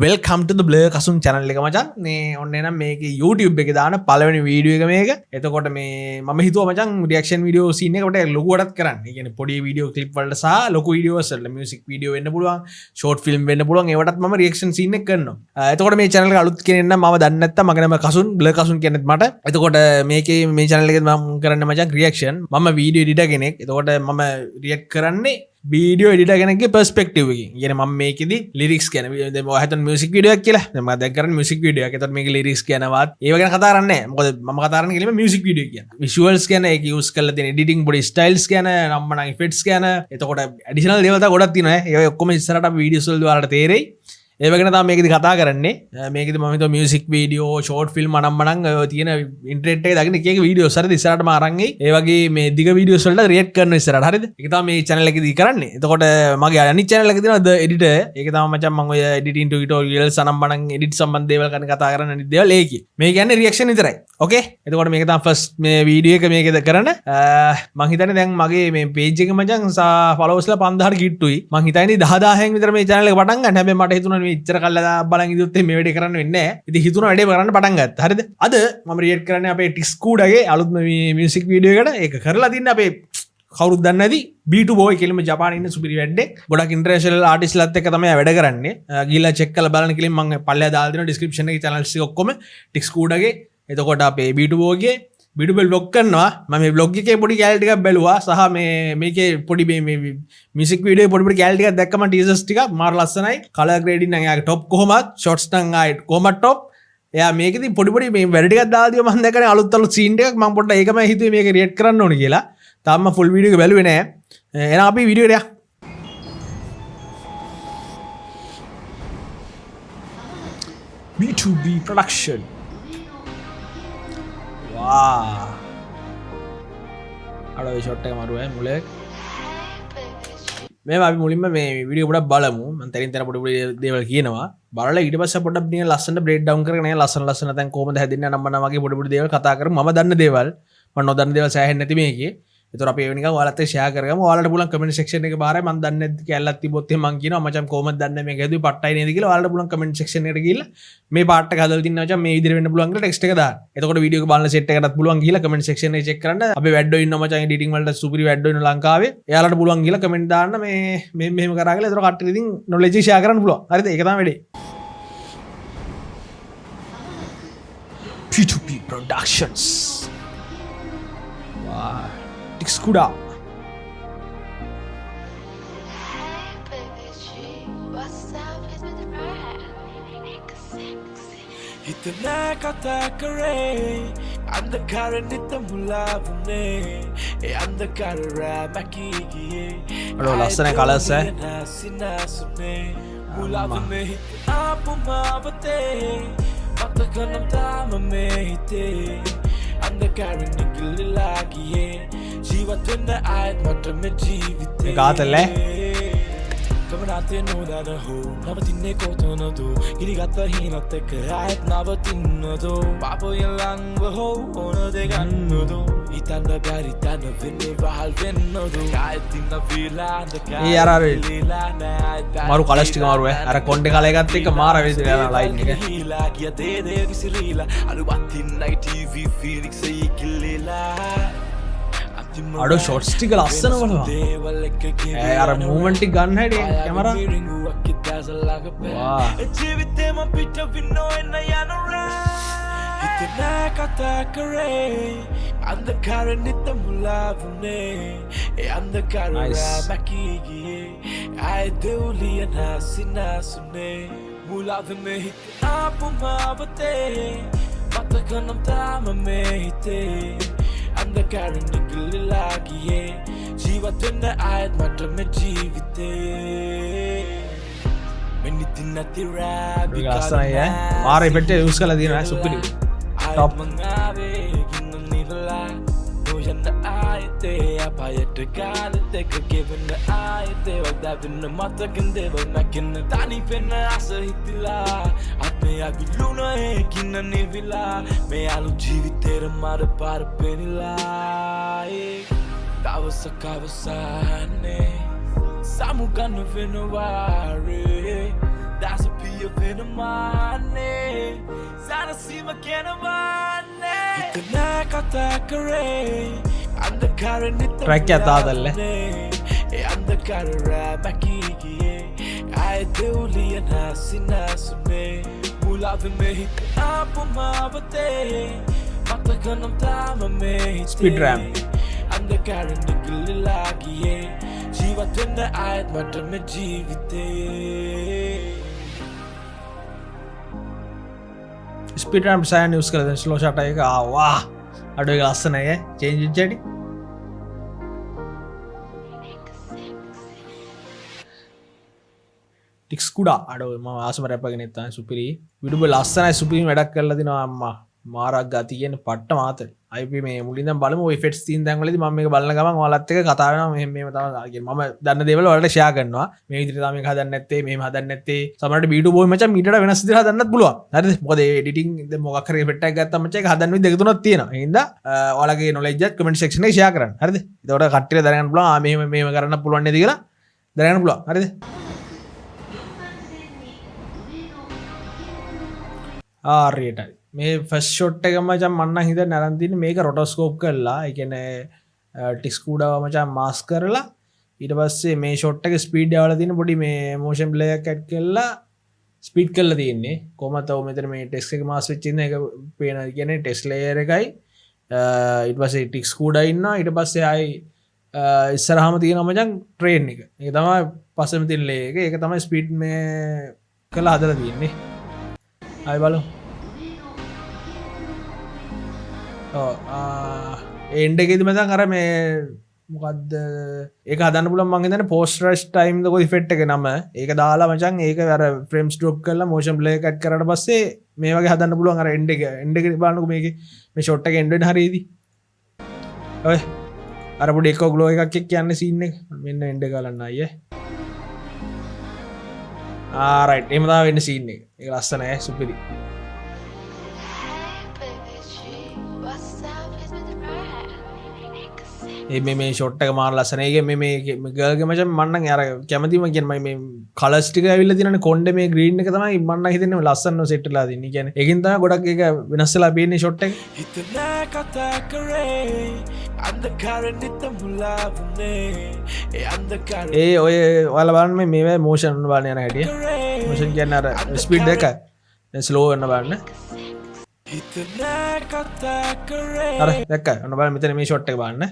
Welcome ටු ද blur Kasun channel එක මචං මේ ඔන්න එනම් මේක YouTube එකේ දාන පළවෙනි වීඩියෝ එක මේක. එතකොට මේ මම හිතුවා මචං රියැක්ෂන් වීඩියෝ සීන් එකකට ලොකුවටත් කරන්න. ඒ කියන්නේ පොඩි වීඩියෝ ක්ලිප් වලට සහ ලොකු වීඩියෝස් වලට මියුසික් වීඩියෝ වෙන්න පුළුවන්, ෂෝට් ෆිල්ම් වෙන්න පුළුවන්. ඒවටත් මම රියැක්ෂන් සීන් එක කරනවා. එතකොට මේ channel එක අලුත් කෙනෙක් නම් මම දන්නේ නැත්තම් මගේ නම කසුන් බ්ලර් කසුන් කියන්නත් මට. එතකොට මේකේ මේ channel එකේ මම කරන්නේ මචං රියැක්ෂන්. මම වීඩියෝ එඩිටර් කෙනෙක්. එතකොට මම රියැක්ට් කරන්නේ වීඩියෝ එඩිටර් කෙනෙක්ගේ පර්ස්පෙක්ටිව් එකකින්. කියන්නේ මම මේකෙදි ලිරික්ස් ගැන දැන් ඔය හිතන මියුසික් වීඩියෝ එකක් කියලා. දැන් මම දැන් කරන්නේ මියුසික් වීඩියෝ එකක්. ඒතකොට මේකේ ලිරික්ස් ගැනවත් ඒව ගැන කතා කරන්නේ නැහැ. මොකද මම කතා කරන්නේ කෙලින්ම මියුසික් වීඩියෝ එක ගැන. විෂුවල්ස් ගැන, ඒක යූස් කරලා තියෙන එඩිටින් බොඩි ස්ටයිල්ස් ගැන, නම්මනම් ඉෆෙක්ට්ස් ගැන. එතකොට ඇඩිෂනල් දේවල් තව ගොඩක් තියෙනවා. ඒ ඔක්කොම ඉස්සරහට අපි වීඩියෝස් වලදී ඔයාලට තේරෙයි. ඒ වගේ තමයි මේකෙදි කතා කරන්නේ. මේකෙදි මම හිතුවා මියුසික් වීඩියෝ, ෂෝට් ෆිල්ම් අනම්මනම් ඔය තියෙන ඉන්ටර්නෙට් එකේ දකින්න එක එක වීඩියෝස් හරිද ඉස්සරහට මම අරන් එයි. ඒ වගේ මේ දිග වීඩියෝස් වලට රියැක්ට් කරනවා ඉස්සරහට හරිද? ඒක තමයි මේ channel එකේදී කරන්නේ. එතකොට මගේ අනිත් channel එකේ තියෙනවා The Editor. ඒක තමයි මචං මම ඔය editing tutorials අනම්මනම් edit සම්බන්ධ දේවල් ගැන කතා කරන අනිත් දේවල් ඒකේ. මේ කියන්නේ රියැක්ෂන් විතරයි. ඕකේ? එතකොට මේක තමයි ෆස්ට් මේ වීඩියෝ එක මේකද කරන. මම හිතන්නේ දැන් මගේ මේ page එකේ මචං followers ලා 5000ට කිට්ටුයි. මම හිතන්නේ 10000න් විතර මේ channel එක පටන් ගන්න. හැබැයි මට හිතුණා මේ ඉච්චර කල්ලා බලන් ඉදිරියොත් මේ වැඩේ කරන්න වෙන්නේ නැහැ. ඉතින් හිතුණා වැඩේ කරන්න පටන් ගත්තා. හරිද? අද මම රියැක්ට් කරන්නේ අපේ ටික්ස්කූඩගේ අලුත්ම මියුසික් වීඩියෝ එකට. ඒක කරලා තින්නේ අපේ කවුරුත් දන්නේ නැති B2 boy කෙලින්ම ජපානයේ ඉන්න සුපිරි වැඩේ. ගොඩක් ඉන්ටර්නැෂනල් ආටිස්ට්ලාත් එක්ක තමයි වැඩ කරන්නේ. ගිහලා චෙක් කරලා බලන්න කෙලින් මම පල්ලෙහා දාලා දෙනවා ඩිස්ක්‍රිප්ෂන් එකේ channels එක ඔක්කොම ටික්ස්කූඩගේ. එතකොට අපේ B2 boy ගේ වීඩියෝ බ්ලොග් කරනවා. මම මේ බ්ලොග් එකේ පොඩි කැලේ ටිකක් බැලුවා. සහ මේකේ පොඩි මේ මියුසික් වීඩියෝ පොඩි කැලේ ටිකක් දැක්කම ටීසර්ස් ටිකක් මාර ලස්සනයි. කලර් ග්‍රේඩින් නම් එයාගේ টොප් කොහොමත්, ෂොට්ස් නම් ආයේ කොහොමත් টොප්. එයා මේකෙදි පොඩි මේ වැඩ ටිකක් දාලා දිව මම දැක්කනේ අලුත් සීන් එකක්. මම පොඩ්ඩක් ඒකම හිතුවේ මේක රියැක්ට් කරන්න ඕනේ කියලා. තාම ෆුල් වීඩියෝ එක බැලුවේ නෑ. එහෙනම් අපි වීඩියෝ එකට යමු. B2B production. වා. අර ඔය ෂොට් එක මරුවේ මුලේ. මේ අපි මුලින්ම මේ වීඩියෝ පොඩ්ඩක් බලමු. මම තරින් තර පොඩි දේවල් කියනවා. බලලා ඊට පස්සේ පොඩ්ඩක් නිකන් ලස්සනට බ්‍රේක් ඩවුන් කරගෙන ලස්සන දැන් කොහොමද හැදෙන්නේ නම් මම වගේ පොඩි දේවල් කතා කරමු. මම දන්න දේවල්, මම නොදන්න දේවල් සෑහෙන්නේ නැති මේකේ. ඒතර අපි ඒක නිකන් ඔයාලත් එක්ක ෂෙයා කරගමු. ඔයාලට පුළුවන් කමෙන්ට් සෙක්ෂන් එකේ බාරයි මම දන්නේ නැද්ද කියලා තිබ්බොත් එහෙනම් මම කියනවා මචං කොහොමද දන්නේ මේක හැදුවේ පට්ටයි නේද කියලා. ඔයාලට පුළුවන් කමෙන්ට් සෙක්ෂන් එකට ගිහිල්ලා මේ පාර්ට් එක හදලා තින්න මචං මේ විදිහට වෙන්න පුළුවන් කියලා ටෙක්ස්ට් එක දාන්න. එතකොට වීඩියෝ එක බලන සෙට් එකකටත් පුළුවන් ගිහිල්ලා කමෙන්ට් සෙක්ෂන් එකේ චෙක් කරන්න. අපි වැඩ්ඩෝ ඉන්නවා මචං එඩිටින් වලට සුපිරි වැඩ්ඩෝ ඉන්න ලංකාවේ. එයාලට පුළුවන් ගිහිල්ලා කමෙන්ට් දාන්න මේ මෙහෙම කරා කියලා. ඒතර කට්ටියට ඉතින් නොලෙජ් ෂෙයා කරන්න පුළුවන්. හරිද? ඒක තමයි වැඩේ. B2B Productions. Wow. ටික්ස්කූඩා. इतना कथा करे अंधकार नित मुलावने ए अंधकार रामकी गिए अरे लसन कलर्स है सिना सुने मुलावने आप मावते मत कनम ताम में हिते अंधकार निकल लागिए जीवतन आयत मत में जीविते गातले कमराते नोदान हो नवतिन्ने कोतनदो गिरिगत हिनतक आयत नवतिन्नदो पापो यलंग हो ओनदे गन्नदो इतन बरितन विन्ने वाल विन्नदो आयतिन विला ये यार अरे मारू कलर्स ටික මාරු අර කොණ්ඩේ කල එකත් එක්ක මාර වෙයිද යන ලයින් එක හිලා ගිය දේ දේ විසිරීලා අලුවත්ින්නයි ටීවී ෆීනික්ස් ඉකිලෙලා අඩෝ ෂොට්ස් ටික ලස්සන බලවා. අර මූවමන්ට් ටික ගන්න හැටි කැමරා. වා. ජීවිතේම පිට වින්නෝ එන්න යනවා. ඉතන කතා කරේ අන්ධකාර නිත මුලාවුනේ. ඒ අන්ධකාර රාමකී ගියේ. ආය දෙව්ලිය නාසිනාසුනේ. මුලාවුනේ හිත ආපුමාවතේ. මතකනම් තාම මේ හිතේ. अंधकार निकल लागिए जीवतन आयत मत में जीविते मैंने दिन तेरा बिगाड़ना है मारे बेटे यूज़ कर दिया है सुपरी टॉप मंगावे किन्नम निकला नोजन आयते अपायत कालते ककेवन आयते वदा बिन मत किंदे बमकिन तानी पेन आसे हितला आत्मे आगुलुना है किन्न निविला मैं आलू जीवितेर मार पार पेनिला Kawasane Samu gonna finaware That's a වෙන මාන්නේ සරසීම කෙනවන්නේ හිතනා කතා කරේ අන්ධකාරෙ නිත ට්‍රැක් එක තාදල්ල ඒ අන්ධකාර රැමකී ගියේ ආය දෙව්ලිය නාසිනාසුනේ මුලාවෙ මෙහිත ආපුමාවතේ මතකනම් තාම මෙහිතේ ස්පීඩ් රෑම් අන්ධකාරෙ නිගිලිලා ගියේ ජීවත් වෙන්න ආයත් මට මේ ජීවිතේ ස්පීඩ් රෑම් සෑන් යූස් කරලා ස්ලෝ ෂොට් එක ආවා අඩු එක ලස්සනයි චේන්ජ් වෙච්චටි ටික්ස් කුඩා අඩෝ මම ආසම රැප් එකගෙන ඉතින් සුපිරි විඩුබ ලස්සනයි සුපිරි වැඩක් කරලා දිනවා අම්මා මාරක් ගතිය කියන්නේ පට්ට මාතේ IP මේ මුලින් දැන් බලමු ඔය ඉෆෙක්ට්ස් තියෙන තැන් වලදී මම මේක බලන ගමන් ඔයාලත් එක්ක කතා වෙනවා මෙහෙම මෙහෙම තමයි මම දන්න දේවල් වලට ෂෙයා කරනවා මේ විදිහට තමයි මේක හදන්න නැත්තේ මෙහෙම හදන්න නැත්තේ සමහරවිට B2 boy මචං මීටර වෙනස් විදිහට හදන්නත් පුළුවන් හරිද මොකද එඩිටින් දැන් මොකක් හරි ඉෆෙක්ට් එකක් ගත්තාම මචං ඒක හදන්න විදිහ දෙක තුනක් තියෙනවා ඒ හින්දා ඔයාලගේ knowledge එකත් comment section එකේ ෂෙයා කරන්න හරිද එතකොට කට්ටියට දැනගන්න පුළුවන් මෙහෙම මෙහෙම කරන්න පුළුවන් නේද කියලා දැනගන්න පුළුවන් හරිද ආරියටයි මේ ෆස් ෂොට් එක මචං මන්න හිතන්න අරන් තින්නේ මේක රොටෝස්කෝප් කරලා ඒ කියන්නේ ටික්ස් කුඩාව මචං මාස් කරලා ඊට පස්සේ මේ ෂොට් එක ස්පීඩ් දාලා තියෙන පොඩි මේ මෝෂන් ප්ලේ එකක් ඇඩ් කරලා ස්පීඩ් කරලා තියෙන්නේ කොහමද තව මෙතන මේ ටෙක්ස්ට් එක මාස් වෙච්ච ඉන්න එක පේන කියන්නේ ටෙක්ස්ට් ලේයර් එකයි ඊට පස්සේ ටික්ස් කුඩා ඉන්නවා ඊට පස්සේ ආයි ඉස්සරහම තියෙනවා මචං ට්‍රේන් එක ඒක තමයි පස්සෙම තියෙන ලේ එක ඒක තමයි ස්පීඩ් මේ කරලා හදලා තියෙන්නේ ආයි බලමු එන්ඩ එකෙදි මතන් අර මේ මොකක්ද ඒක හදන්න පුළුවන් මං හිතන්නේ පෝස්ට් රෂ් ටයිම් ද කොයි ඉෆෙක්ට් එක නම ඒක දාලා මචං ඒක අර ෆ්‍රේම්ස් ඩ්‍රොප් කරලා මෝෂන් ප්ලේ එකක් කරාට පස්සේ මේ වගේ හදන්න පුළුවන් අර එන්ඩ් එක බලන්නකෝ මේකේ මේ ෂොට් එක එන්ඩ් වෙන හරියදී ඔය අර පොඩි එක්ක ග්ලෝ එකක් එක්ක යන්නේ සීන් එක මෙන්න එන්ඩ් එක ගලන්න අයියේ රයිට් එහෙම තමයි වෙන්නේ සීන් එක ඒක ලස්සනයි සුපිරි මේ ෂොට් එක මාර ලස්සන ඒක මේ ගර්ල්ගේ මචං මන්නම් අර කැමතිම කියන්නේ මේ කලර්ස් ටික ඇවිල්ලා තියෙනනේ කොණ්ඩේ මේ ග්‍රීන් එක තමයි මන්න හිතන්නේ ලස්සනව සෙට් වෙලා තින්නේ. කියන්නේ ඒකින් තමයි ගොඩක් ඒක වෙනස් වෙලා පේන්නේ ෂොට් එක. හිතලා කතා කරේ අන්ධකාරෙන් නිත මුලාවුනේ ඒ අන්ධකාරෙ ඒ ඔය ඔයාලා බලන්න මේ මෝෂන් බලන්න යන හැටිය. මෝෂන් කියන්නේ අර ස්පීඩ් එක දැන් ස්ලෝ වෙන්න බලන්න. හිතලා කතා කරේ අර දැක්කා ඔන්න බලන්න මෙතන මේ ෂොට් එක බලන්න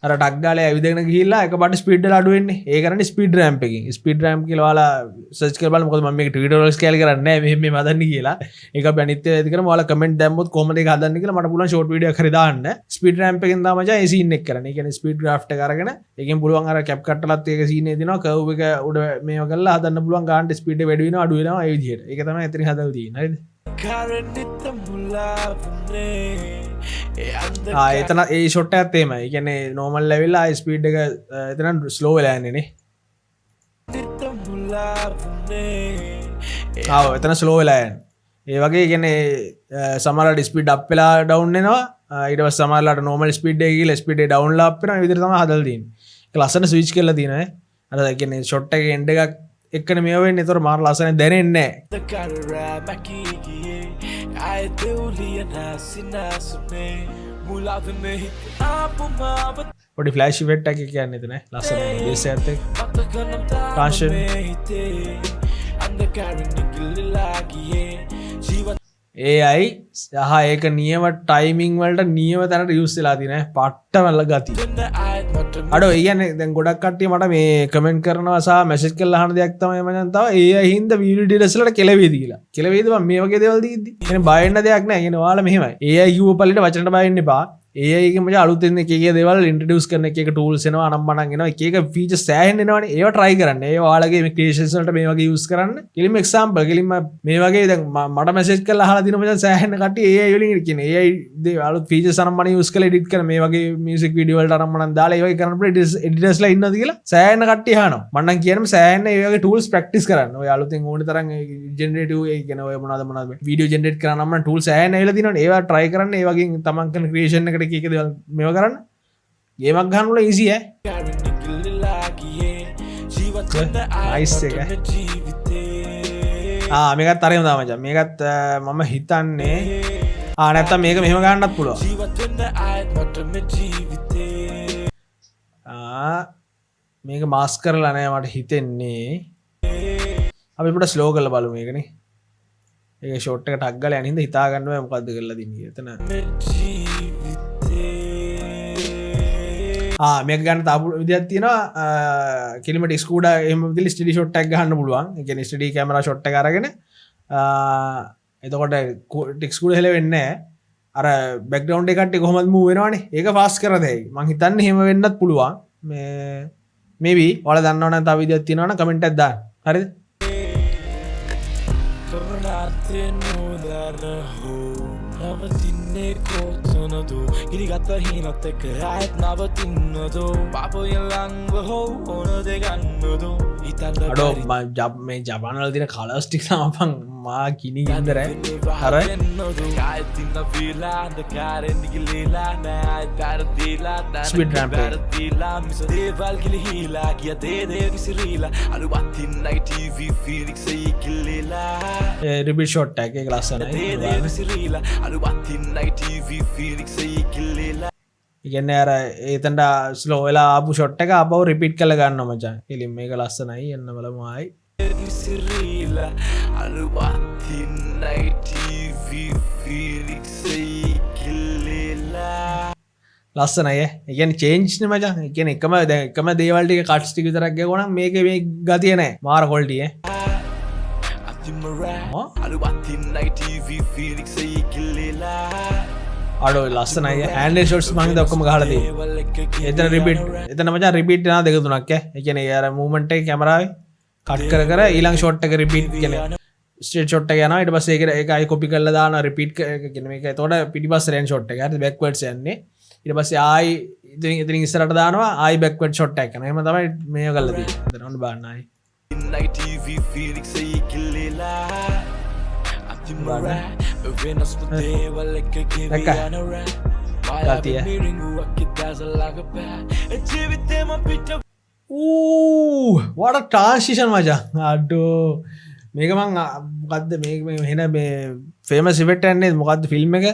අර ටක් ගාලා ඇවිදගෙන ගිහිල්ලා එකපාරට ස්පීඩ් එක අඩු වෙන්නේ ඒ කරන්නේ ස්පීඩ් රෑම්ප් එකකින් ස්පීඩ් රෑම්ප් කියලා ඔයාලා සර්ච් කරලා බලන්න මොකද මම මේක ට්විටර් වල ස්කේල් කරන්නේ නැහැ මෙහෙම හදන්නේ කියලා ඒක අපි අනිත් ඒවා ඇති කරමු ඔයාලා කමෙන්ට් දැම්මොත් කොහොමද ඒක හදන්නේ කියලා මට පුළුවන් ෂෝට් වීඩියෝ එකක් හරි දාන්න ස්පීඩ් රෑම්ප් එකෙන් තමයි මචං ඒ සීන් එක කරන්නේ ඒ කියන්නේ ස්පීඩ් ග්‍රාෆ්ට් එක අරගෙන ඒකෙන් පුළුවන් අර කැප් කට්ටලත් ඒක සීන් එක දෙනවා කර්ව් එක උඩ මේව කරලා හදන්න පුළුවන් ගානට ස්පීඩ් එක වැඩි වෙනවා අඩු වෙනවා ඒ විදිහට ඒක තමයි එතන හදලා තියෙන්නේ හරිද එතන ඒ ෂොට් එකත් එහෙමයි. ඒ කියන්නේ නෝමල් ලෙවල් ආයි ස්පීඩ් එක එතන ස්ලෝ වෙලා යන්නේ නේ. එතන ස්ලෝ වෙලා යන්නේ. ඒ වගේ කියන්නේ සමහරවිට ස්පීඩ් අප් වෙලා ඩවුන් වෙනවා. ඊට පස්සේ සමහරවිට නෝමල් ස්පීඩ් එක ගිහලා ස්පීඩ් එක ඩවුන් ලා අප් වෙනවා. ඒ විදිහට තමයි හදලා තියෙන්නේ. ඒක ලස්සන ස්විච් කරලා තියෙනවා නේ. අර කියන්නේ ෂොට් එකේ එන්ඩ් එකක් එක්කන මේ වෙන්නේ. ඒතර මාර ලස්සන දැනෙන්නේ නැහැ. පොඩි ෆ්ලෑෂ් ඉෆෙක්ට් එකක් කියන්නේ එතන ලස්සන බේස් එකත් එක්ක ට්‍රාන්සිෂන් AI සහ ඒක නියම ටයිමින් වලට නියම තැනට යූස් වෙලා තියෙන පට්ටවල ගතිය. අඩෝ ඒ කියන්නේ දැන් ගොඩක් කට්ටිය මට මේ කමෙන්ට් කරනවා සහ මැසේජ් කරලා අහන දෙයක් තමයි මම තව AI හින්දා වීඩියෝ එඩිටර්ස් වලට කෙලවේද කියලා. කෙලවේද මම මේ වගේ දේවල් දීද්දි. يعني බය වෙන්න දෙයක් නැහැ. يعني ඔයාලා මෙහෙමයි. AI කිව්ව පල්ලෙට වචනට බය වෙන්න එපා. AI එකෙන් මචං අලුතෙන් එක දේවල් ඉන්ට්‍රොඩියුස් කරන එක ටූල්ස් එනවා අනම්මනම් එනවා එක ෆීචර්ස් සෑහෙන්න එනවනේ ඒවා try කරන්න ඒ ඔයාලගේ මේ ක්‍රියේෂන්ස් වලට මේ වගේ යූස් කරන්න කෙලින්ම එක්සැම්පල් කෙලින්ම මේ වගේ දැන් මට මැසේජ් කරලා අහලා දින මචං සෑහෙන්න කට්ටිය AI වලින් කියන්නේ AI දේ අලුත් ෆීචර්ස් අනම්මනම් යූස් කරලා එඩිට් කරන මේ වගේ මියුසික් වීඩියෝ වලට අනම්මනම් දාලා ඒ වගේ කරන්න පුළුවන් එඩිටර්ස්ලා ඉන්නවද කියලා සෑහෙන්න කට්ටිය අහනවා මම නම් කියනම සෑහෙන්න ඒ වගේ ටූල්ස් ප්‍රැක්ටිස් කරන්න ඔය අලුතෙන් ඕන තරම් ජෙනරේටිව් ඒ කියන ඔය මොනවද වීඩියෝ ජෙනරේට් කරන්න නම් ටූල්ස් සෑහෙන්න ඇවිල්ලා තියෙනවනේ ඒවා try කරන්න ඒ වගේ තමන් කරන ක්‍රියේෂන් එකට එක දේවල් මේව කරන්න ගේමක් ගන්න උල ඊසි නයිස් එක මේකත් තරයම දා මචං මේකත් මම හිතන්නේ නැත්තම් මේක මෙහෙම ගන්නත් පුළුවන් ජීවත්වෙන්න ආයත් මටම ජීවිතේ මේක මාස් කරලා නෑ මට හිතෙන්නේ අපි පොඩ ස්ලෝ කරලා බලමු මේකනේ ඒක ෂොට් එක ටක් ගාලා යනින්ද හිතා ගන්න බෑ මොකද්ද කරලා දින්නේ එතන මේක ගන්න තාපු විදිහක් තියෙනවා කිලිමට ස්කූඩා එහෙම විදිහට ස්ටඩි ෂොට් එකක් ගන්න පුළුවන් ඒ කියන්නේ ස්ටඩි කැමරා ෂොට් එක අරගෙන එතකොට ටික් ස්කූඩා හෙල වෙන්නේ නැහැ අර බෑග්ග්‍රවුන්ඩ් එක කට්ටිය කොහොමද මූව් වෙනවනේ ඒක ෆාස්ට් කරලා දෙයි මං හිතන්නේ එහෙම වෙන්නත් පුළුවන් මේ මේබි ඔයාලා දන්නවනම් තව විදිහක් තියෙනවා නම් කමෙන්ට් එකක් දාන්න හරිද නවතින්නේ කොතනදෝ ඉරිගත්ත හිනත් එක්ක ආයත් නවතින්නදෝ පාපොයෙන් ලංව හෝ ඕන දෙගන්නදෝ අඩෝ මේ ජපානවල තියෙන කලර්ස් ටික තමන් මා කිනි ගන්දර හරි ආයතින්න වීලා අන්ධකාරෙන් නිගිලීලා නෑ පැරදීලා ස්පීඩ් රැම්ප් මිස දේවල් ගිලිහිලා ගිය දේ විසිරීලා අලුවත්තින්නයි TV ෆීනික්ස් ඉකිලීලා රිපීට් ෂොට් එක ඒක ලස්සනයි විසිරීලා අලුවත්තින්නයි TV ෆීනික්ස් ඉකිලීලා ඉගන්න අර ඒතන්ට ස්ලෝවෙලා ආපු ෂොට් එක අපව රිපිට් කළ ගන්න මචන් එලින් මේක ලස්සනයි එන්න බලමයි විසිරීලා අලුවත්තින්නයි TV ෆීනික්ස් ඉකිලීලා ලස්සනය ඉගැන චේන්ජ්න මචන් එකන එකම එකම දේවල්ටික කට්ස්ටික විතරක් ගොනම් මේක මේ ගතිය නෑ මාර කොල්ටිය අලුවත්තින්නයි TV ෆීනික්ස් ඉකිලීලා අඩෝ ලස්සනයි ඇන්ඩ ෂොට්ස් මං දක්කම ගහලදී එතන රිපිට් එතන මචන් රිපිට් නා දෙක තුනක් එකන අර මූමන්ට් එක කැමරායි කට් කර ඊළං ෂොට් එක රිපිට් කියන ස්ටේට් ෂොට් එක යනවා ඊට පස්සේ ඒක ඒකයි කොපි කරලා දාන රිපීට් කියන මේක එතකොට පිටිපස්ස රෙන් ෂොට් එක හරි බෑක්වර්ඩ්ස් යන්නේ ඊට පස්සේ ආයි ඉතින් ඉස්සරහට දානවා ආයි බෑක්වර්ඩ් ෂොට් එක කරනවා එහෙම තමයි මේක කරලා තියෙන්නේ එතන ඔන්න බලන්න ආයි TV Phoenix ඉකිලීලා අතිමරා වෙනස් දේවල් එක කියවනරා ගතිය මිරිඟුවක් ඉදසලක බෑ ජීවිතේම පිට what a transition මචං අඩෝ මේක මං මොකද්ද මේක මෙහෙන මේ ෆේමස් ඉවෙන්ට් එකනේ මොකද්ද ෆිල්ම් එක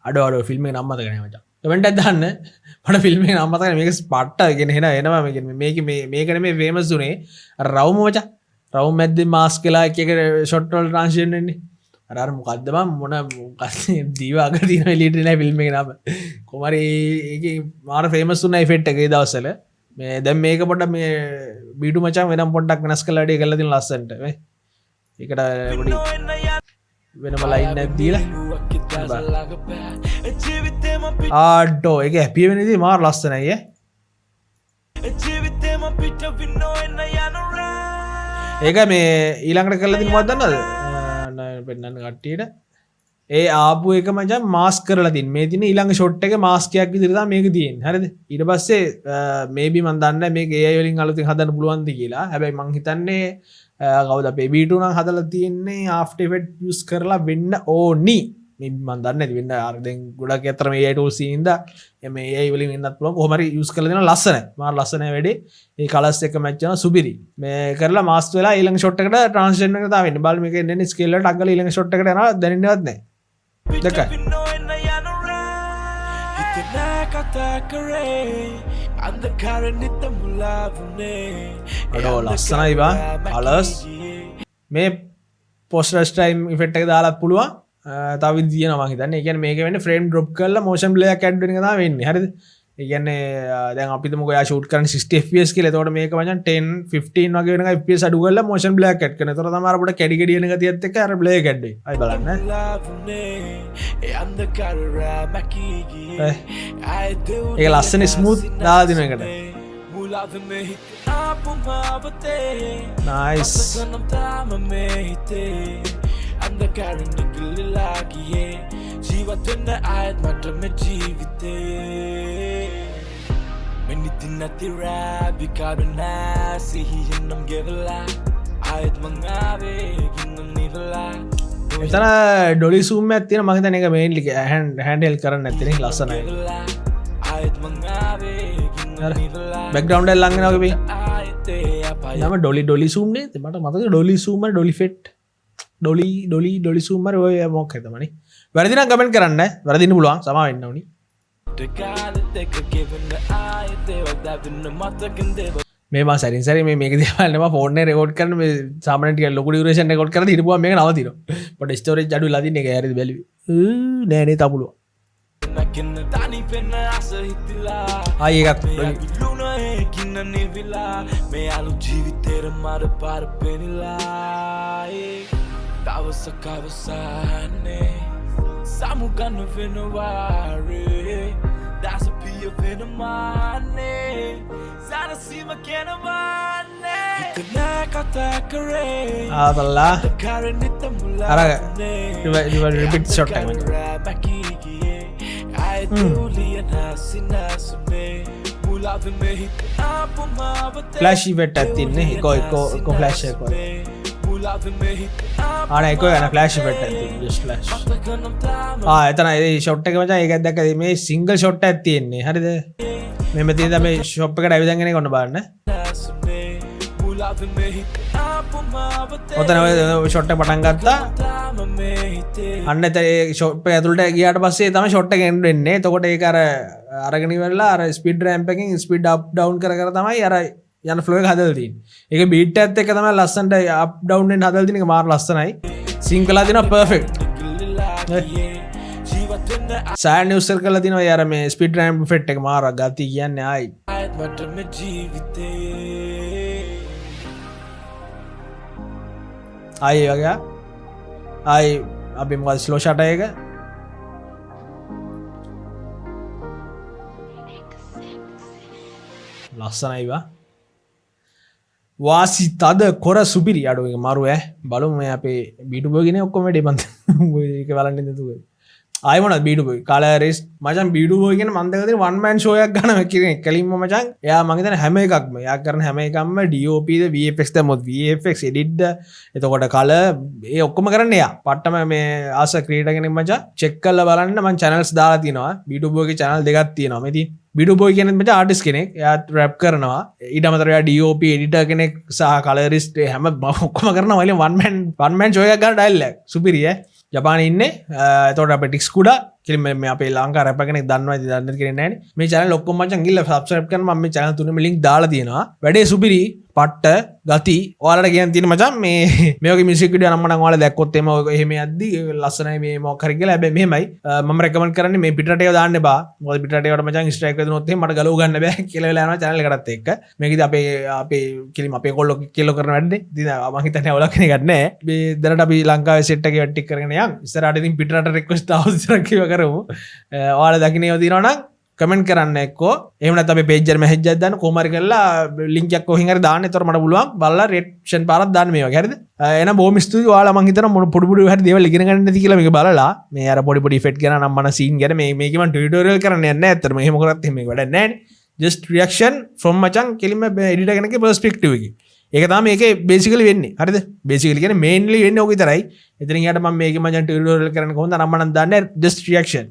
අඩෝ ෆිල්ම් එක නම මතක නැහැ මචං කමෙන්ට් එකක් දාන්න මට ෆිල්ම් එක නම මතක නැහැ මේක ස්පට්ට කියන එනවා මේක මේක නෙමෙයි ෆේමස් උනේ අර රවුම මචං රවුම් මැද්දේ මාස්ක් වෙලා එක ෂොට් වල ට්‍රාන්සිෂන් වෙන්නේ අර මොකද්ද මම මොකක්ද දීවාග තියෙන එලියට නෑ ෆිල්ම් එක නම කොහමරි ඒකේ මාර ෆේමස් උනා ඉෆෙක්ට් එක ඒ දවස්වල මේ දැන් මේක පොඩ්ඩක් මේ බීඩු මචං වෙනම් පොඩ්ඩක් වෙනස් කරලා වැඩි කරලා තියෙන ලස්සනට මේ ඒකට පොඩි වෙනම ලයින් එකක් දීලා ආඩෝ ඒක හැපි වෙන ඉතින් මාර ලස්සනයි ඒක මේ ඊළඟට කරලා තියෙන මොකක්ද දන්නවද පෙන්නන්න කට්ටියට ඒ ආපු එක මචං මාස්ක් කරලා තින් මේ තියෙන ඊළඟ ෂොට් එක මාස්ක් එකක් විදිහට තමයි මේක තියෙන්නේ හරිද ඊට පස්සේ මේබි මන් දන්නේ මේක AI වලින් අලුතින් හදන්න පුළුවන්ද කියලා හැබැයි මං හිතන්නේ කවුද අපේ B2 නම් හදලා තියෙන්නේ After Effects use කරලා වෙන්න ඕනි මේ මන් දන්නේ නැති වෙන්න අර දැන් ගොඩක් අතර මේ AI tools ඉඳලා මේ AI වලින් වෙන්නත් පුළුවන් කොහොම හරි use කරලා දෙනවා ලස්සනයි මාර ලස්සනයි වැඩේ ඒ කලර්ස් එක මැච් වෙනවා සුබිරි මේ කරලා මාස්ක් වෙලා ඊළඟ ෂොට් එකට ට්‍රාන්සිෂන් එක තාම වෙන්නේ බලමු මේක එන්නේ ස්කේල් වලට අග්ගල ඊළඟ ෂොට් එකට යනවා දැනෙන්නේවත් නැහැ දෙකයි අඩෝ ලස්සනයි බා කලර්ස් මේ පොස්ටර් ස්ටයිම් ඉෆෙක්ට් එක දාලා පුළුවන් තව විදිහක් තියෙනවා මම හිතන්නේ. ඒ කියන්නේ මේක වෙන්නේ ෆ්‍රේම් ඩ්‍රොප් කරලා motion blur එකක් ඇඩ් වෙන එක තමයි වෙන්නේ. හරිද? ඒ කියන්නේ දැන් අපි හිතමුකෝ යා ෂූට් කරන්නේ 60 fps කියලා. එතකොට මේක මචං 10 15 වගේ වෙනකන් fps අඩු කරලා motion blur එකක් ඇඩ් කරනවා. එතකොට තමයි අර පොඩ කැඩි කැඩි වෙන ගතියත් එක්ක අර blur එක ඇඩ් වෙයි. ආයි බලන්න. ඒක ලස්සන ස්මූත් දාලා දින එකට. nice. अंधकारण निकल लागिए जीवत न आयत मटम जीविते menitina tira bikarna sihinam gevla ayat mangave ginam nivla එතන ඩොලි සූම් එකක් තියෙන මම හිතන්නේ ඒක මේන්ලි හෑන්ඩල් කරන්න නැත්තේ නේ ලස්සනයි ayat mangave ginam nivla background එක ලං වෙනවා වගේ නම ඩොලි සූම්නේ මට මතක ඩොලි සූමර් ඩොලි ෆෙට් ඩොලි සූමර් ඔය මොකක් තමයි වැරදිනම් කමෙන්ට් කරන්න වැරදින්න පුළුවන් සමා වෙන්න ඕනි මේ සරින් සරි මේක දේවල්ම ෆෝර්න රෙකෝඩ් කරන සාමනට ලොක ඩියුරේෂන් රෙකෝඩ් කරලා ඉරපුවා මේක නවතිනවා පොඩ ස්ටෝරේජ් අඩු ලදින්න එක ඇරි බැලි නෑනේ තපුලුව ආයකත් ලුනකින්න නිවිලා මේ අලු ජීවිතේර මර පාර පෙනිලා දවසකවසන්නේ සමුගන්න වෙනවාරේ දසපිය වෙනමානේ සරසීම කෙනවානේ හිතනෑ කතා කරේ ආතල්ලා කරනිත අර මුලා රිපිට් ෂොට් එක ෆ්ලෑෂ් ඉවෙට් එකක් තින්නේ එක ෆ්ලෑෂ් එකක් ආන එක යන ෆ්ලෑෂ් ඉවෙට් එකක් තින්නේ ජස්ට් ෆ්ලෑෂ් එතන ඒ ෂොට් එක මචං ඒකත් දැක්කද මේ සිංගල් ෂොට් එකක් තියෙන්නේ හරිද මෙහෙම තියෙන මේ ෂොප් එකට ඇවිදගෙන එන්නේ කොන්න බලන්න ඔතන ඔය ෂොට් එක පටන් ගත්තා අන්න ඒ ෂොට් එක ඇතුළට ගියාට පස්සේ තමයි ෂොට් එක එන්ඩ් වෙන්නේ එතකොට ඒක අරගෙන ඉවරලා අර ස්පීඩ් රැම්ප් එකෙන් ස්පීඩ් අප් ඩවුන් කර තමයි අර යන ෆ්ලෝ එක හදලා තියෙන්නේ ඒක බීට් එකත් එක්ක තමයි ලස්සනට අප් ඩවුන් වෙන්න හදලා තියෙන එක මාර ලස්සනයි සිංක් කළා දෙනවා පර්ෆෙක්ට් සෑන් නිවුසර් කළා දෙනවා යාර මේ ස්පීඩ් රැම්ප් ඉෆෙක්ට් එක මාර ගති කියන්නේ ආයි ආයි වගේ ආයි අපි මොකද ස්ලෝ ෂොට් එක ලස්සනයිවා වාසි තද කොර සුපිරි අඩුව එක මරුව බලමු මේ අපේ බීටු බෝගෙන ඔක්කොම වැඩේ බන්ත ඒක බලන්න නේද ආයමන බීටු බෝයි කලරස් මචං බීටු බෝයි කියන මම දැකලා තියෙන වන් මෑන් ෂෝ එකක් ගන්න කිරින් කලින්ම මචං එයා මම හිතන්නේ හැම එකක්ම එයා කරන හැම එකක්ම DOP ද VFX දැම්මොත් VFX edit ද එතකොට කලර් ඒ ඔක්කොම කරන්නේ එයා පට්ටම මේ ආස ක්‍රියේටර් කෙනෙක් මචං චෙක් කරලා බලන්න මම channels දාලා තියෙනවා බීටු බෝයිගේ channel දෙකක් තියෙනවා මේ තියෙන බීටු බෝයි කියන්නේ මචං ආටිස්ට් කෙනෙක් එයා රැප් කරනවා ඊට අමතරව එයා DOP editor කෙනෙක් සහ කලරිස්ට් හැම ඔක්කොම කරනවා වලින් වන් මෑන් ෂෝ එකක් ගන්න ඩයල් එක සුපිරි ජපාන ඉන්නේ එතකොට අපේ ටික්ස් කුඩා කිලිම මේ අපේ ලංකා රැපර් කෙනෙක් දන්නවා ඉතින් දන්නේ කෙනෙක් නැහැ නේ මේ channel ඔක්කොම මචං ගිහලා subscribe කරන්න මම මේ channel තුනේම link දාලා තියෙනවා වැඩේ සුපිරි පට්ට ගති ඔයාලට කියන්න තියෙන මචං මේ වගේ මියුසික් වීඩියෝ නම් මම ඔයාලා දැක්කොත් එහෙම යද්දි ලස්සනයි මේ මොකක් හරි කියලා හැබැයි මෙහෙමයි මම රෙකමන්ඩ් කරන්නේ මේ පිටරට ඒවා දාන්න එපා මොකද පිටරට ඒවට මචං ස්ට්‍රයික් වෙදුනොත් එහෙම මට ගලව ගන්න බෑ කියලා වෙලා යනවා channel එකටත් එක්ක මේකද අපේ කිලිම අපේ කොල්ලෝ කිල්ලෝ කරන වැඩනේ ඉතින් මම හිතන්නේ අවුලක් කෙනෙක් නැහැ මේ දැනට අපි ලංකාවේ සෙට් එකේ ටික කරගෙන යන් ඉස්සරහට ඉතින් පිටරට රික්වෙස්ට් ආවොත් කියලා කරමු ඔයාලා දකින්න ඒවා තියෙනවා නම් කමෙන්ට් කරන්න එක්කෝ එහෙම නැත්නම් අපේ පේජ් එකට මැසේජ් එකක් දාන්න කොහොම හරි කරලා ලින්ක් එකක් කොහෙන් හරි දාන්න. ඒතර මට පුළුවන් බලලා රියැක්ෂන් පාරක් දාන්න මේ වගේ හරිද? එහෙනම් බොහොම ස්තුතියි. ඔයාලා මං හිතනවා මොන පොඩි හරි දේවල් ඉගෙන ගන්න නැති කියලා මේක බලලා මේ අර පොඩි ඉෆෙක්ට් ගන්න නම් මන සීන් ගැන මේකේ මම ටියුටෝරියල් කරන්න යන්නේ නැහැ. ඇත්තටම එහෙම කරත් එහෙම වැඩක් නැහැ නේ. just reaction from මචං කෙලින්ම එඩිටර් කෙනෙක්ගේ perspective එකකින්. ඒක තමයි මේකේ basically වෙන්නේ. හරිද? basically කියන්නේ mainly වෙන්නේ ඕක විතරයි. එතනින් යට මම මේකේ මචං ටියුටෝරියල් කරන්න කොහොමද නම් මම දන්නේ just reaction.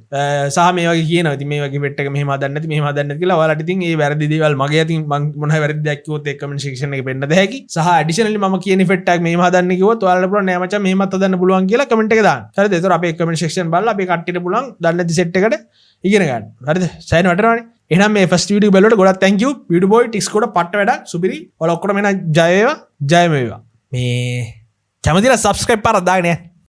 සහ මේ වගේ කියනවා. ඉතින් මේ වගේ ඉෆෙක්ට් එක මෙහෙම හදන්න නැති මෙහෙම හදන්න නැති කියලා ඔයාලට ඉතින් මේ වැරදි දේවල් මගේ අතින් මම මොන හරි වැරදි දෙයක් කිව්වොත් ඒක comment section එකේ පෙන්නද හැකි. සහ additionally මම කියන ඉෆෙක්ට් එකක් මෙහෙම හදන්න කිව්වොත් ඔයාලට පුළුවන් නෑ මචං මෙහෙමත් හදන්න පුළුවන් කියලා comment එක දාන්න. හරිද? ඒතර අපේ comment section බලලා අපේ කට්ටියට පුළුවන් දන්නේ නැති set එකට ඉගෙන ගන්න. හරිද? සයින් වටනවනේ. එහෙනම් මේ ෆස්ට් වීඩියෝ බලුවට ගොඩක් thank you. බීටු බෝයි ටික්ස් කොට පට්ට වැඩක් සුපිරි. ඔයාලා ඔක්කොටම එන ජය වේවා. ජයම වේවා. මේ කැමතිලා subscribe පාරක් දාගෙන යන්න.